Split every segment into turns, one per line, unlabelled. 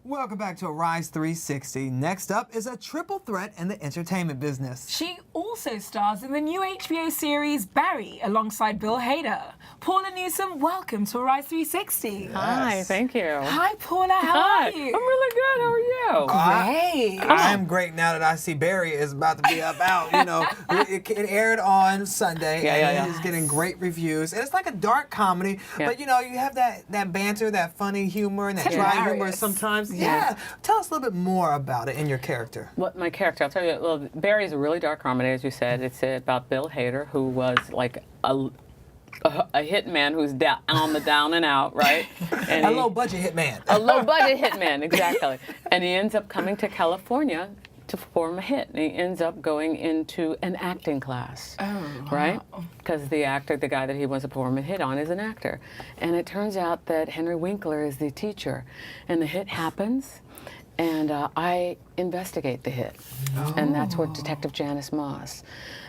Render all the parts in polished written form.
Welcome back to Arise 360. Next up is a triple threat in the entertainment business.
She also stars in the new HBO series Barry alongside Bill Hader. Paula Newsome, welcome to Arise 360.
Yes.
Hi, thank you.
Hi, Paula. How
Hi.
are you?
I'm really good. How are you?
Great.
I'm great now that I see Barry is about to be about. You know, it aired on Sunday, and it is getting great reviews. And it's like a dark comedy, but you know, you have that banter, that funny humor, and that dry humor sometimes. Yeah. Tell us a little bit more about it and your character.
What my character? I'll tell you. Well, Barry is a really dark comedy, as you said. It's about Bill Hader, who was like a hitman who's on the down and out, right? And
a low budget hitman.
A low budget hitman, exactly. And he ends up coming to California to perform a hit, and he ends up going into an acting class, right? Because the actor, the guy that he wants to perform a hit on, is an actor. And it turns out that Henry Winkler is the teacher, and the hit happens, and I investigate the hit, and that's where Detective Janice Moss.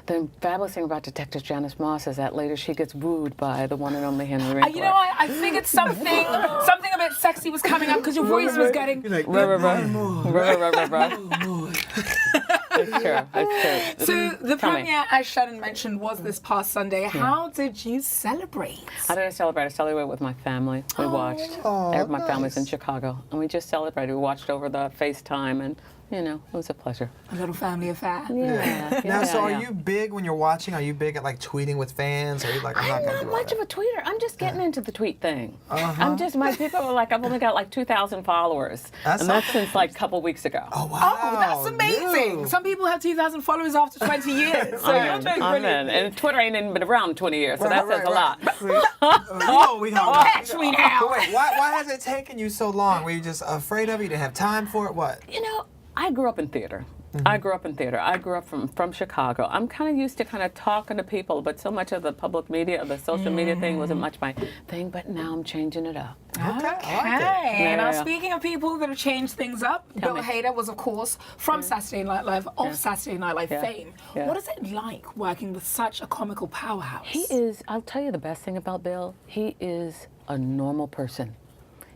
The fabulous thing about Detective Janice Moss is that later she gets wooed by the one and only Henry Winkler.
You know, I figured something a bit sexy was coming up because your voice was getting.
Like,
It's true. It's true.
So the premiere, as Shannon mentioned, was this past Sunday. How did you celebrate?
How did I celebrate? I celebrated with my family. We watched. My family's in Chicago, and we just celebrated. We watched over the FaceTime, and you know, it was a pleasure.
A little family affair.
Now, so are you big when you're watching? Are you big at like tweeting with fans? Or are you like,
I'm not much of a tweeter. I'm just getting into the tweet thing. I'm just, my people are like, I've only got like 2,000 followers. And that's since like a couple weeks ago.
Oh, wow.
Oh, that's amazing.
Dude.
Some people have 2,000 followers after 20 years. So you're doing brilliant.
And Twitter ain't even been around 20 years, so that says a lot.
Catch me now.
Wait, why has it taken you so long? Were you just afraid of it? You didn't have time for it? What?
You know, I grew up in theater. I grew up in theater. I grew up from Chicago. I'm kind of used to kind of talking to people, but so much of the public media, the social media thing wasn't much my thing, but now I'm changing it up.
Okay. Now, speaking of people that have changed things up, Bill Hader was, of course, from Saturday Night Live, of Saturday Night Live fame. What is it like working with such a comical powerhouse?
He is, I'll tell you the best thing about Bill, he is a normal person.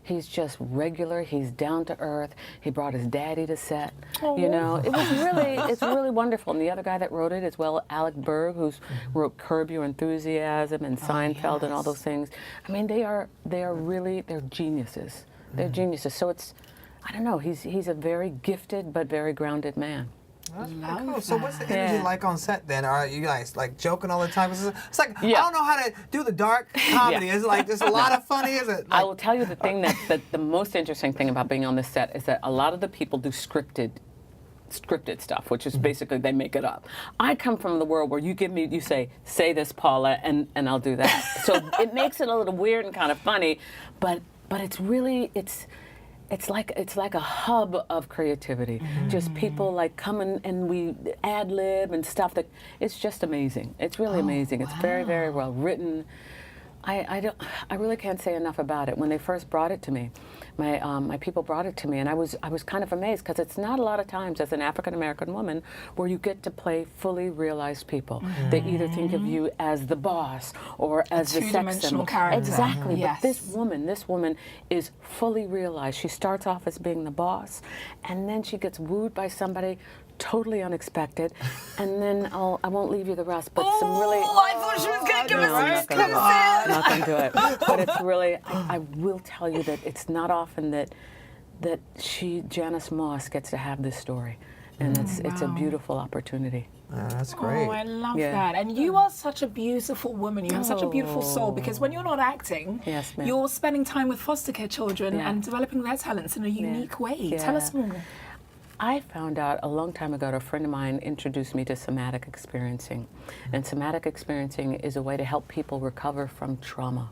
He's just regular. He's down to earth. He brought his daddy to set. You know, it was really, it's really wonderful. And the other guy that wrote it as well, Alec Berg, who's wrote Curb Your Enthusiasm and Seinfeld and all those things. I mean, they're geniuses. They're geniuses. So it's, I don't know. He's a very gifted but very grounded man.
That's cool. So what's the energy like on set then? Are you guys like joking all the time? It's like, I don't know how to do the dark comedy. Is it like there's a lot of funny? Is it? Like,
I will tell you the thing that the most interesting thing about being on this set is that a lot of the people do scripted stuff, which is basically they make it up. I come from the world where you say this, Paula, and I'll do that. So it makes it a little weird and kind of funny, but it's really it's like a hub of creativity. Just people like come and we ad lib and stuff that it's just amazing. It's really amazing. It's very, very well written. I really can't say enough about it. When they first brought it to me, my people brought it to me, and I was kind of amazed because it's not a lot of times as an African American woman where you get to play fully realized people. They either think of you as the boss or as the sex symbol.
Character.
Exactly. But this woman is fully realized. She starts off as being the boss, and then she gets wooed by somebody totally unexpected, and then I won't leave you the rest, but some really...
I thought she was going to give us some exclusive.
I'm not going to do it. But it's really, I will tell you that it's not often that Janice Moss gets to have this story, and it's a beautiful opportunity.
That's great.
Oh, I love that. And you are such a beautiful woman. You have such a beautiful soul because when you're not acting, you're spending time with foster care children and developing their talents in a unique way. Tell us more.
I found out a long time ago, a friend of mine introduced me to somatic experiencing. And somatic experiencing is a way to help people recover from trauma.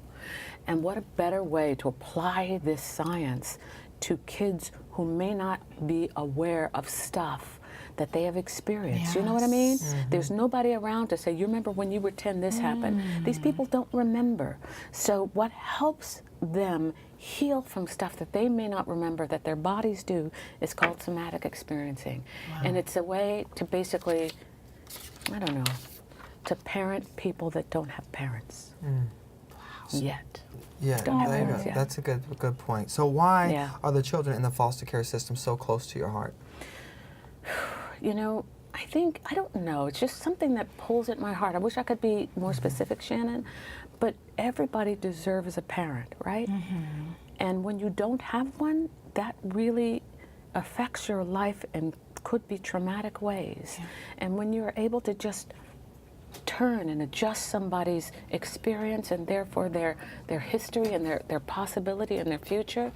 And what a better way to apply this science to kids who may not be aware of stuff that they have experienced. You know what I mean? There's nobody around to say, you remember when you were 10, this happened. These people don't remember. So what helps them heal from stuff that they may not remember that their bodies do is called somatic experiencing. And it's a way to basically, I don't know, to parent people that don't have parents. Yet.
Yeah, there you go.
Yeah.
That's a good point. So why are the children in the foster care system so close to your heart?
You know, I don't know. It's just something that pulls at my heart. I wish I could be more specific, Shannon, but everybody deserves a parent, right? And when you don't have one, that really affects your life in could be traumatic ways. And when you're able to just turn and adjust somebody's experience and therefore their history and their possibility and their future,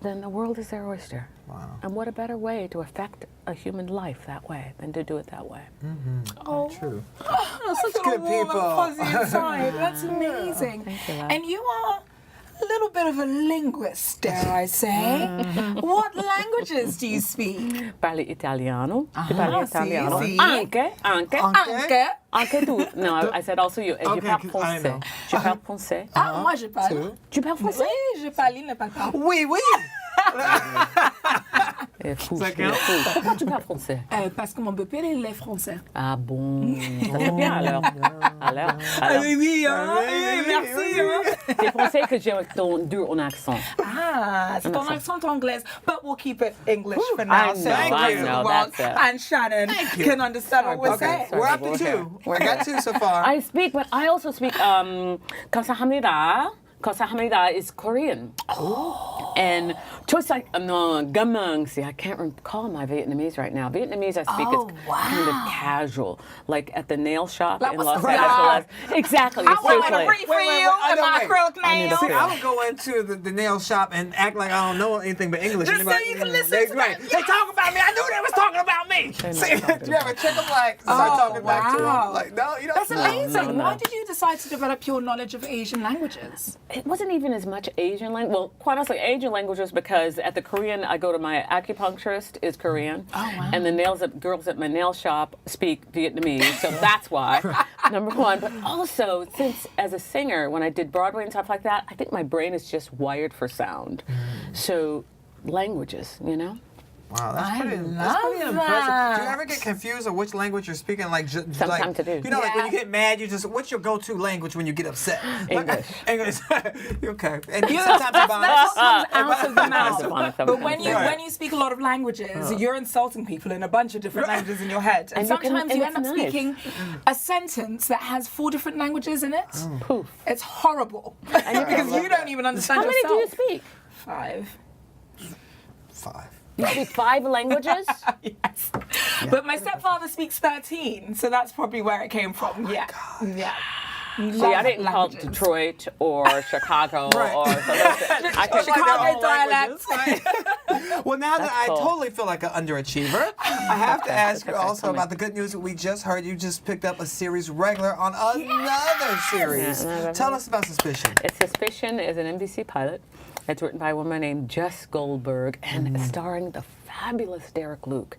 then the world is their oyster.
Wow.
And what a better way to affect a human life that way than to do it that way.
Oh,
true.
Such
good
warm and
people.
fuzzy inside. That's amazing.
Thank you, love.
And you are a little bit of a linguist, dare I say. What languages do you speak?
Parli italiano.
Ah,
Parli italiano.
sì.
Anche tu. No, I said also you. Je
Okay,
parle
'cause I know.
français. Je parle français.
Ah, moi je parle.
Two.
Tu parles français?
Oui, je parle, il ne parle pas.
Oui, oui.
Fou,
Ça
fou.
compte?
Pourquoi tu parles français?
Parce que mon beau-père, il est français.
Ah bon, ça fait bien alors. Alors.
Oui, hein, oui, merci. Hein.
C'est français que j'ai ton dur accent.
Ah, c'est ton accent anglais. But we'll keep it English for now.
I know,
so
I know,
Ron
that's it.
and Shannon can understand what we're
Okay,
saying.
we're up to two. I got two so far.
I speak, but I also speak 감사합니다. 감사합니다 is Korean. And just like no gamang, see, I can't recall my Vietnamese right now. Vietnamese I speak is kind of casual, like at the nail shop
Like,
in
what's
Los
the
Angeles. Exactly,
I want
seriously.
to refill
I
and
know,
my
wait.
acrylic
I need
nails.
a
See, I would go into the nail shop and act like I don't know anything but English.
Just
And
so
they're
you can
"Mm,
listen
they,
to
right.
them.
They talk about me. I knew they was talking about me. See, you ever check them like start talking back to them? Like, no, you don't.
That's amazing.
no.
Why did you decide to develop your knowledge of Asian languages?
It wasn't even as much Asian language. Well, quite honestly, Asian languages because at the Korean, I go to my acupuncturist is Korean.
Oh, wow.
And the girls at my nail shop speak Vietnamese, so that's why, number one. But also, since as a singer, when I did Broadway and stuff like that, I think my brain is just wired for sound. So, languages, you know?
Wow, that's pretty
love
impressive.
that.
Do you ever get confused of which language you're speaking? Like,
Sometimes I do.
You know, like when you
Yeah.
get mad, you just what's your go-to language when you get upset?
English.
English. Okay. And sometimes
That's what comes out of the mouth.
Sometimes.
But when
Right.
you speak a lot of languages, you're insulting people in a bunch of different languages in your head. And
you can-
sometimes
and
you
it's
end up
nice.
speaking a sentence that has 4 different languages in it.
Poof.
It's horrible. Because you don't even understand
How many
yourself.
do you speak?
5.
5.
You speak 5 languages?
Yes. But my stepfather speaks 13, so that's probably where it came from. Yeah. Yeah.
See, I didn't call it Detroit or Chicago
Right.
or I could
Chicago dialect.
Well, now that I
cool.
totally feel like an underachiever, I have to ask you
okay,
also
tell me.
about the good news that we just heard. You just picked up a series regular on another series.
Yeah,
Tell us about Suspicion.
It's Suspicion is an NBC pilot. It's written by a woman named Jess Goldberg and starring the fabulous Derek Luke.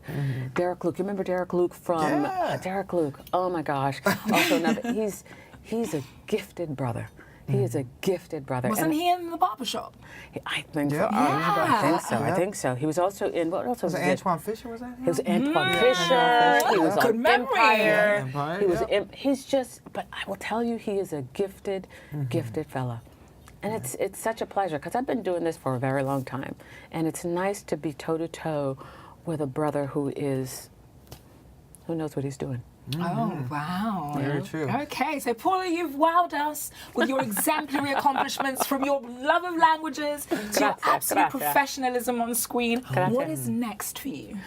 Derek Luke, you remember Derek Luke from
Yeah.
Derek Luke? Oh my gosh! Also, another, he's a gifted brother. He is a gifted brother.
Wasn't
And
he in the barbershop?
I think so.
Yeah.
I think so. I
Yeah.
think so. He was also in what else was
Was it
it?
Antoine Fisher? Was that him?
He was Antoine Fisher. He was
Good
on
memory.
Empire.
Empire,
He was.
yeah.
He's just. But I will tell you, he is a gifted, gifted fella, and it's such a pleasure because I've been doing this for a very long time, and it's nice to be toe to toe with a brother who knows what he's doing.
Oh, wow.
Very true.
Okay, so Paula, you've wowed us with your exemplary accomplishments from your love of languages to your
Grazie,
absolute
grazie.
professionalism on screen.
Grazie.
What is next for you?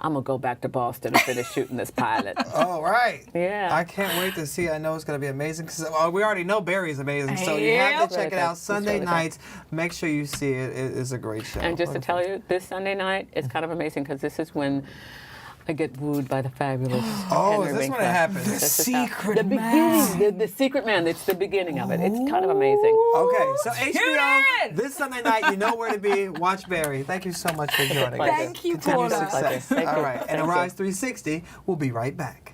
I'm gonna go back to Boston and finish shooting this pilot.
All right.
Yeah.
I can't wait to see. I know it's going to be amazing because we already know Barry's amazing. So you have
Yep.
to check it out
It's
Sunday
really good.
nights. Make sure you see it. It is a great show.
And just to tell you, this Sunday night is kind of amazing because this is when I get wooed by the fabulous
Oh,
Henry
is this when
Winkler.
it happens?
The
This is how-
secret
the
man.
beginning, the secret man. It's the beginning of it. It's kind of amazing.
Okay, so HBO
in.
this Sunday night. You know where to be. Watch Barry. Thank you so much for joining us.
Thank you,
Continued
Paula.
success.
Thank
All
you.
right, and
Thank you.
Arise 360. We'll be right back.